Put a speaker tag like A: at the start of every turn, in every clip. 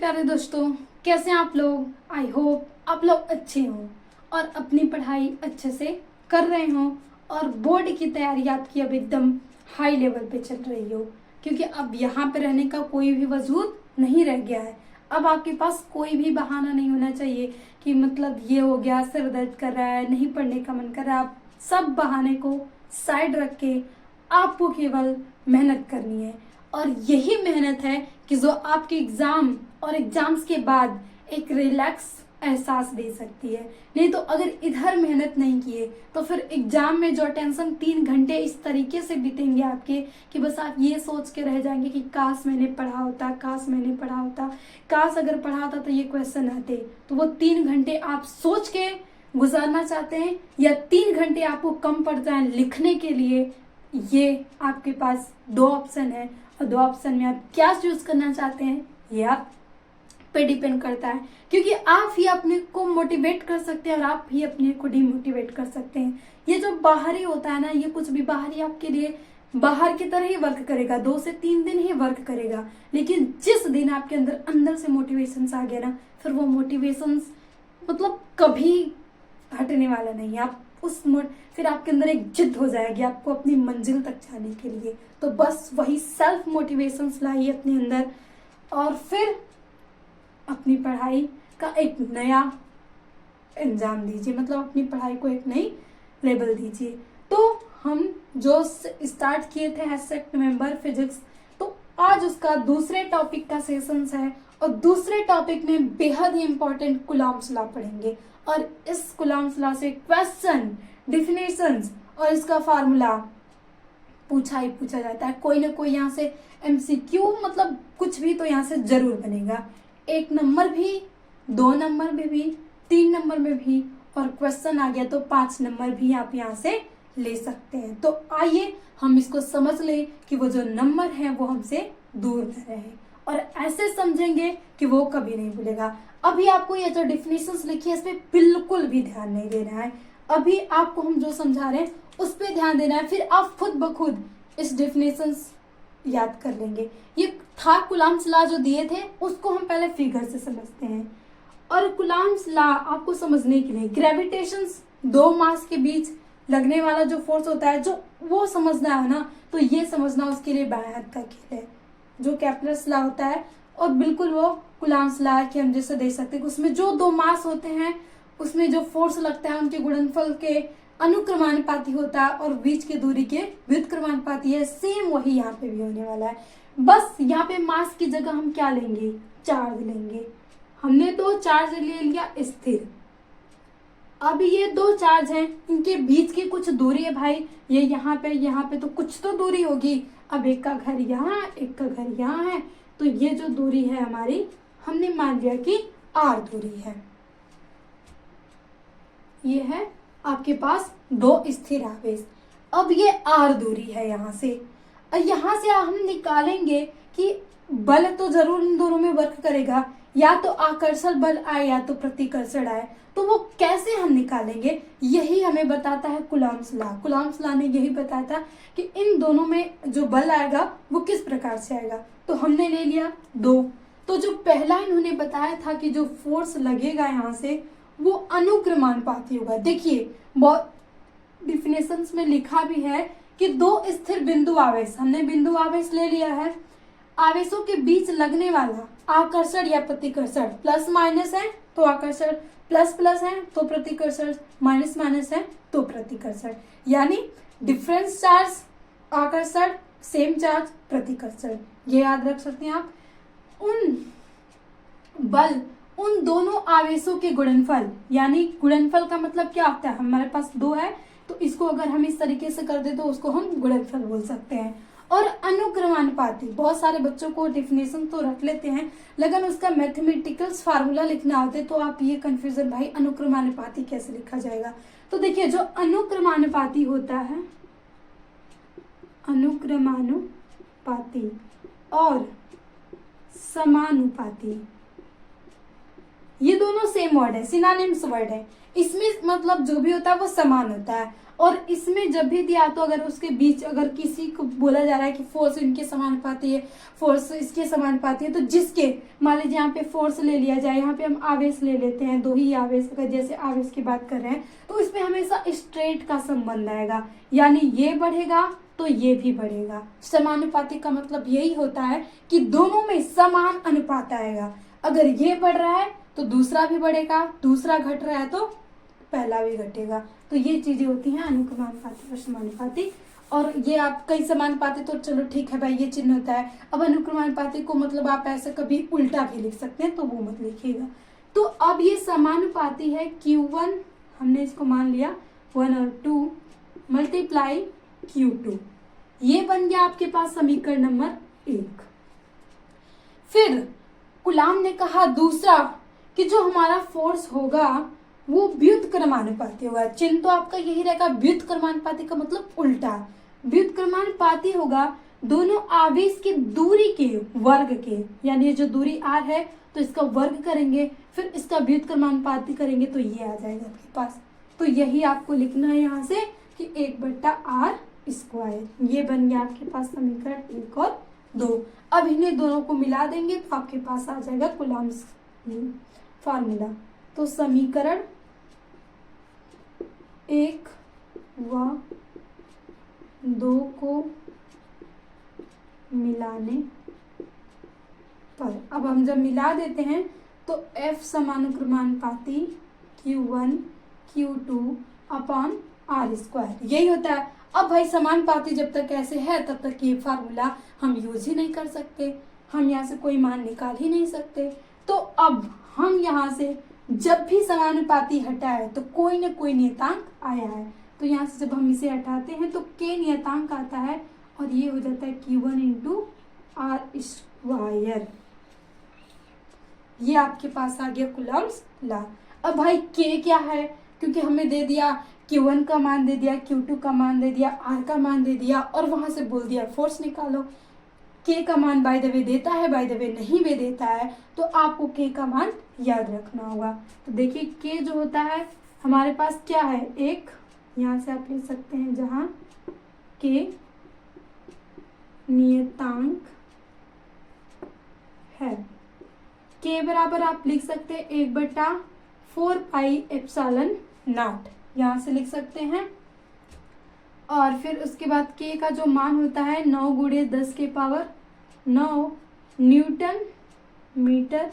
A: प्यारे दोस्तों, कैसे हैं आप लोग। आई होप आप लोग अच्छे हों और अपनी पढ़ाई अच्छे से कर रहे हों और बोर्ड की तैयारी आपकी अब एकदम हाई लेवल पे चल रही हो, क्योंकि अब यहाँ पे रहने का कोई भी वजूद नहीं रह गया है। अब आपके पास कोई भी बहाना नहीं होना चाहिए कि मतलब ये हो गया, सिर दर्द कर रहा है, नहीं पढ़ने का मन कर रहा है। आप सब बहाने को साइड रख के आपको केवल मेहनत करनी है, और यही मेहनत है कि जो आपके एग्जाम और एग्जाम्स के बाद एक रिलैक्स एहसास दे सकती है। नहीं तो अगर इधर मेहनत नहीं किए तो फिर एग्जाम में जो टेंशन 3 घंटे इस तरीके से बीतेंगे आपके कि बस आप ये सोच के रह जाएंगे कि काश मैंने पढ़ा होता, काश मैंने पढ़ा होता, काश अगर पढ़ा होता तो ये क्वेश्चन आते। तो वो 3 घंटे आप सोच के गुजारना चाहते हैं या 3 घंटे आपको कम पड़ जाए लिखने के लिए, ये आपके पास दो ऑप्शन है। और दो ऑप्शन में आप क्या चूज करना चाहते हैं ये आप पे डिपेंड करता है, क्योंकि आप ही अपने को मोटिवेट कर सकते हैं और आप ही अपने को डिमोटिवेट कर सकते हैं। ये जो बाहरी होता है ना, ये कुछ भी बाहरी आपके लिए बाहर की तरह ही वर्क करेगा, 2 से 3 दिन ही वर्क करेगा। लेकिन जिस दिन आपके अंदर अंदर से मोटिवेशन आ गया ना, फिर वो मोटिवेशन मतलब कभी हटने वाला नहीं है। आप फिर आपके अंदर एक जिद हो जाएगी आपको अपनी मंजिल तक जाने के लिए। तो बस वही सेल्फ मोटिवेशन लाइए अपने अंदर और फिर अपनी पढ़ाई का एक नया अंजाम दीजिए, मतलब अपनी पढ़ाई को एक नई लेवल दीजिए। तो हम जो स्टार्ट किए थे सेक्ट नवंबर फिजिक्स, तो आज उसका दूसरे टॉपिक का सेशंस है और दूसरे टॉपिक में बेहद ही इंपॉर्टेंट कूलॉम्स लॉ पढ़ेंगे। और इस कूलॉम्स लॉ से क्वेश्चन, डिफिनेशंस और इसका फार्मूला पूछा ही पूछा जाता है। कोई ना कोई यहाँ से एमसीक्यू मतलब कुछ भी तो यहाँ से जरूर बनेगा। 1 नंबर भी, 2 नंबर में भी, 3 नंबर में भी, और क्वेश्चन आ गया तो 5 नंबर भी आप यहाँ से ले सकते हैं। तो आइए हम इसको समझ लें कि वो जो नंबर है वो हमसे दूर न रहे, और ऐसे समझेंगे कि वो कभी नहीं भूलेगा। अभी आपको ये जो डिफिनेशंस लिखी है इस पे बिल्कुल भी ध्यान नहीं देना है। अभी आपको हम जो समझा रहे हैं उस पे ध्यान देना है, फिर आप खुद ब खुद इस डिफिनेशंस याद कर लेंगे। ये था कूलॉम्स लॉ जो दिए थे, उसको हम पहले फिगर से समझते हैं। और कूलॉम्स लॉ आपको समझने के लिए ग्रेविटेशन, 2 मास के बीच लगने वाला जो फोर्स होता है, जो वो समझना है ना, तो ये समझना उसके लिए बाएं हाथ का खेल है, जो कैप्लर्स लॉ होता है। और बिल्कुल वो कूलॉम्स लॉ की हम जैसे देख सकते हैं, उसमें जो 2 मास होते हैं उसमें जो फोर्स लगता है उनके गुणनफल के अनुक्रमानुपाती होता है और बीच की दूरी के व्युत्क्रमानुपाती है। सेम वही यहाँ पे भी होने वाला है, बस यहाँ पे मास की जगह हम क्या लेंगे, चार्ज लेंगे। हमने 2 चार्ज ले लिया स्थिर। अब ये 2 चार्ज हैं, इनके बीच की कुछ दूरी है भाई, ये यहाँ पे तो कुछ तो दूरी होगी। अब एक का घर यहाँ, एक का घर यहाँ है, तो ये जो दूरी है हमारी, हमने मान लिया कि r दूरी है। ये है आपके पास 2 स्थिर आवेश। अब ये r दूरी है यहाँ से, और यहाँ से हम निकालेंगे कि बल तो जरूर इन दोनों में वर्क करेगा, या तो आकर्षण बल आए या तो प्रतिकर्षण आए। तो वो कैसे हम निकालेंगे, यही हमें बताता है कूलॉम्स लॉ। कूलॉम्स लॉ ने यही बताया था कि इन दोनों में जो बल आएगा वो किस प्रकार से आएगा। तो हमने ले लिया 2। तो जो पहला इन्होंने बताया था कि जो फोर्स लगेगा यहाँ से वो अनुक्रमानुपाती होगा। देखिए बहुत डिफिनेशंस में लिखा भी है कि 2 स्थिर बिंदु आवेश, हमने बिंदु आवेश ले लिया है, आवेशों के बीच लगने वाला आकर्षण या प्रतिकर्षण प्लस माइनस है तो आकर्षण, प्लस प्लस है तो प्रतिकर्षण, माइनस माइनस है तो प्रतिकर्षण। यानी डिफरेंस चार्ज आकर्षण, सेम चार्ज प्रतिकर्षण, ये याद रख सकते हैं आप। उन दोनों आवेशों के गुणनफल, यानी गुणनफल का मतलब क्या होता है, हमारे पास 2 है तो इसको अगर हम इस तरीके से कर दे तो उसको हम गुणनफल बोल सकते हैं। और अनुक्रमानुपाती, बहुत सारे बच्चों को डेफिनेशन तो रख लेते हैं, लेकिन उसका मैथमेटिकल्स फार्मूला लिखना होता है तो आप ये कंफ्यूजन, भाई अनुक्रमानुपाती कैसे लिखा जाएगा। तो देखिए जो अनुक्रमानुपाती होता है, अनुक्रमानुपाती और समानुपाती, ये दोनों सेम वर्ड है, सिनोनिम्स वर्ड है। इसमें मतलब जो भी होता है वो समान होता है, और इसमें जब भी दिया तो अगर उसके बीच अगर किसी को बोला जा रहा है कि फोर्स इनके समानुपाती है, फोर्स इसके समानुपाती है, तो जिसके मान लीजिए यहाँ पे फोर्स ले लिया जाए, यहाँ पे हम आवेश ले लेते हैं, दो ही आवेश, अगर जैसे आवेश की बात कर रहे हैं तो इसमें हमेशा स्ट्रेट का संबंध आएगा, यानी ये बढ़ेगा तो ये भी बढ़ेगा। समानुपाती का मतलब यही होता है कि दोनों में समान अनुपात आएगा। अगर ये बढ़ रहा है तो दूसरा भी बढ़ेगा, दूसरा घट रहा है तो पहला भी घटेगा। तो ये चीजें होती हैं अनुक्रमानुपाती और समानुपाती। और ये आप कई समानुपाती तो चलो ठीक है भाई, ये चिन्ह होता है। अब अनुक्रमानुपाती को मतलब आप ऐसे कभी उल्टा भी लिख सकते हैं, तो वो मत लिखिएगा। तो अब ये समानुपाती है Q1, हमने इसको मान लिया 1 और 2 मल्टीप्लाई Q2, ये बन गया आपके पास समीकरण नंबर 1। फिर गुलाम ने कहा दूसरा कि जो हमारा फोर्स होगा वो व्युत्क्रमानुपाती होगा। चिन्ह तो आपका यही रहेगा, व्युत्क्रमानुपाती का मतलब उल्टा। व्युत्क्रमानुपाती होगा दोनों आवेश की दूरी के वर्ग के, यानी जो दूरी r है तो इसका वर्ग करेंगे, फिर इसका व्युत्क्रमानुपाती करेंगे तो ये आ जाएगा आपके पास। तो यही आपको लिखना है यहाँ से कि 1/r²। ये बन गया आपके पास समीकरण 1 और 2। अब इन्हें दोनों को मिला देंगे तो आपके पास आ जाएगा कूलम्ब्स फार्मूला। तो समीकरण 1 व 2 को मिलाने पर, अब हम जब मिला देते हैं तो F समानुक्रमानुपाती Q1 Q2 upon r², यही होता है। अब भाई समानुपाती जब तक ऐसे है तब तक ये फार्मूला हम यूज ही नहीं कर सकते, हम यहाँ से कोई मान निकाल ही नहीं सकते। तो अब हम यहाँ से जब भी समानुपाती हटा है तो कोई न कोई नियतांक आया है, तो यहाँ से जब हम इसे हटाते हैं तो k नियतांक आता है और ये हो जाता है Q1 इंटू r²। ये आपके पास आ गया कूलम्ब्स लॉ। अब भाई k क्या है, क्योंकि हमें दे दिया Q1 का मान दे दिया, Q2 का मान दे दिया, R का मान दे दिया और वहां से बोल दिया फोर्स निकालो। K का मान बाय द वे देता है, बाय द वे नहीं भी देता है, तो आपको K का मान याद रखना होगा। तो देखिए K जो होता है हमारे पास क्या है, एक यहाँ से आप लिख सकते हैं जहाँ K नियतांक है। K बराबर आप लिख सकते हैं 1/4πε0, यहाँ से लिख सकते हैं। और फिर उसके बाद K का जो मान होता है 9 गुणे 10 के पावर 9 न्यूटन मीटर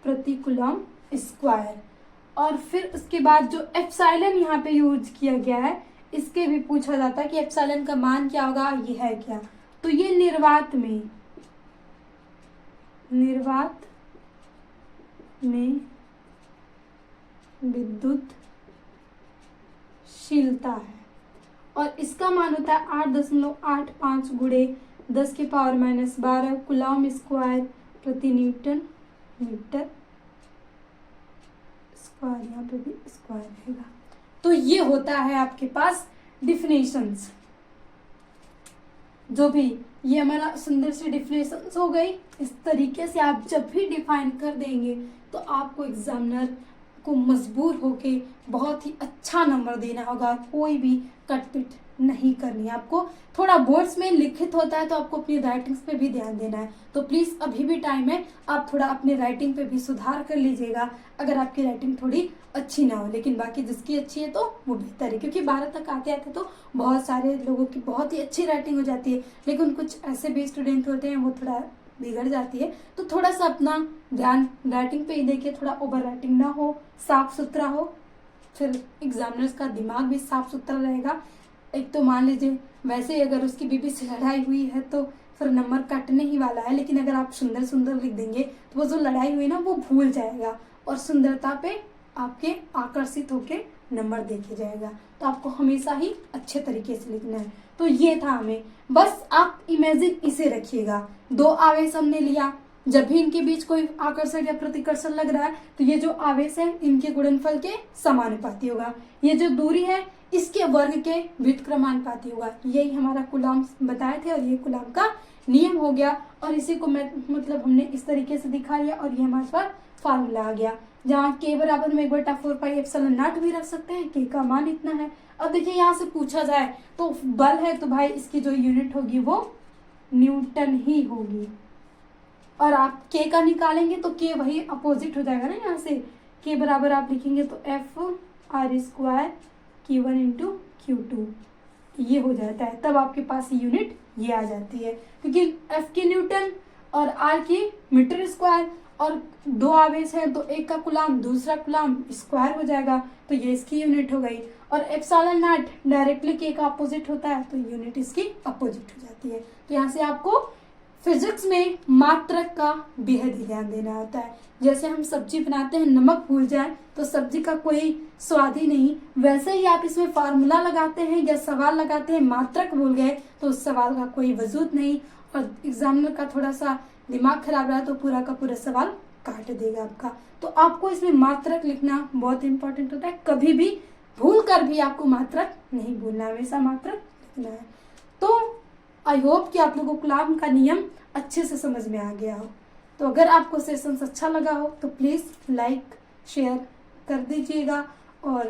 A: प्रति कूलम स्क्वायर। और फिर उसके बाद जो एप्सिलॉन यहाँ पे यूज किया गया है, इसके भी पूछा जाता है कि एप्सिलॉन का मान क्या होगा, ये है क्या। तो ये निर्वात में विद्युतशीलता है और इसका मान होता है 8.85 गुणे 10 के पावर -12 कूलम स्क्वायर प्रति न्यूटन मीटर स्क्वायर, यहाँ पे भी स्क्वायर रहेगा। तो ये होता है आपके पास डिफिनेशंस। जो भी ये हमारा सुंदर सी डिफिनेशंस हो गई। इस तरीके से आप जब भी डिफाइन कर देंगे तो आपको एग्जामिनर को मजबूर होके बहुत ही अच्छा नंबर देना होगा, कोई भी कटपिट नहीं करनी है आपको। थोड़ा बोर्ड्स में लिखित होता है तो आपको अपनी राइटिंग्स पे भी ध्यान देना है। तो प्लीज़ अभी भी टाइम है, आप थोड़ा अपनी राइटिंग पे भी सुधार कर लीजिएगा अगर आपकी राइटिंग थोड़ी अच्छी ना हो। लेकिन बाकी जिसकी अच्छी है तो वो बेहतर है, क्योंकि 12 तक आते आते तो बहुत सारे लोगों की बहुत ही अच्छी राइटिंग हो जाती है, लेकिन कुछ ऐसे भी स्टूडेंट होते हैं वो थोड़ा बिगड़ जाती है। तो थोड़ा सा अपना ध्यान राइटिंग पे ही देखिए, थोड़ा ओवर राइटिंग ना हो, साफ सुथरा हो, फिर एग्जामिनर्स का दिमाग भी साफ सुथरा रहेगा। एक तो मान लीजिए वैसे अगर उसकी बीबी से लड़ाई हुई है तो फिर नंबर कटने ही वाला है, लेकिन अगर आप सुंदर सुंदर लिख देंगे तो वो जो लड़ाई हुई ना वो भूल जाएगा और सुंदरता पे आपके आकर्षित होके नंबर देखे जाएगा। तो आपको हमेशा ही अच्छे तरीके से लिखना है। तो ये था हमें, बस आप इमेजिन इसे रखिएगा। 2 आवेश हमने लिया, जब भी इनके बीच कोई आकर्षण या प्रतिकर्षण लग रहा है तो ये जो आवेश है इनके गुणनफल के समानुपाती होगा। ये जो दूरी है इसके वर्ग के व्युत्क्रमानुपाती होगा। यही हमारा कूलॉम बताए थे और ये कूलॉम का नियम हो गया। और इसी को मतलब हमने इस तरीके से दिखा लिया और ये हमारे पास फार्मूला आ गया, जहाँ k बराबर में 1/4πε0 भी रख सकते हैं, k का मान इतना है। अब देखिए यहाँ से पूछा जाए तो बल है तो भाई इसकी जो यूनिट होगी वो न्यूटन ही होगी, और आप k का निकालेंगे तो k वही अपोजिट हो जाएगा ना, यहाँ से k बराबर आप लिखेंगे तो F/r² Q1 × Q2 ये हो जाता है। तब आपके पास यूनिट ये आ जाती है, क्योंकि F की न्यूटन और R की मीटर स्क्वायर, और दो आवेश है तो एक का कूलॉम दूसरा कूलॉम स्क्वायर हो जाएगा, तो ये इसकी यूनिट हो गई। और ε0 डायरेक्टली k का अपोजिट होता है तो यूनिट इसकी अपोजिट हो जाती है। तो यहाँ से आपको फिजिक्स में मात्रक का बेहद ही ध्यान देना होता है। जैसे हम सब्जी बनाते हैं, नमक भूल जाए तो सब्जी का कोई स्वाद ही नहीं, वैसे ही आप इसमें फार्मूला लगाते हैं या सवाल लगाते हैं, मात्रक भूल गए तो उस सवाल का कोई वजूद नहीं, और एग्जामिनर का थोड़ा सा दिमाग खराब रहा तो पूरा का पूरा सवाल काट देगा आपका। तो आपको इसमें मात्रक लिखना बहुत इंपॉर्टेंट होता है, कभी भी भूल कर भी आपको मात्रक नहीं भूलना, हमेशा मात्रक लिखना है। तो आई होप कि आप लोगों को कूलॉम का नियम अच्छे से समझ में आ गया हो। तो अगर आपको सेशन अच्छा लगा हो तो प्लीज़ लाइक शेयर कर दीजिएगा और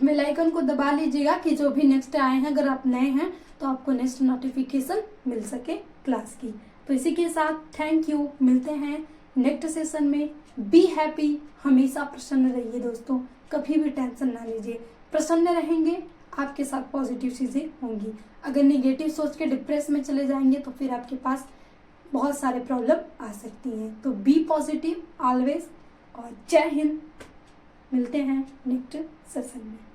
A: बेल आइकन को दबा लीजिएगा कि जो भी नेक्स्ट आए हैं, अगर आप नए हैं तो आपको नेक्स्ट नोटिफिकेशन मिल सके क्लास की। तो इसी के साथ थैंक यू, मिलते हैं नेक्स्ट सेशन में। बी हैप्पी, हमेशा प्रसन्न रहिए दोस्तों, कभी भी टेंशन ना लीजिए। प्रसन्न रहेंगे आपके साथ पॉजिटिव चीज़ें होंगी। अगर नेगेटिव सोच के डिप्रेस में चले जाएंगे तो फिर आपके पास बहुत सारे प्रॉब्लम आ सकती हैं। तो बी पॉजिटिव ऑलवेज, और जय हिंद। मिलते हैं नेक्स्ट सेशन में।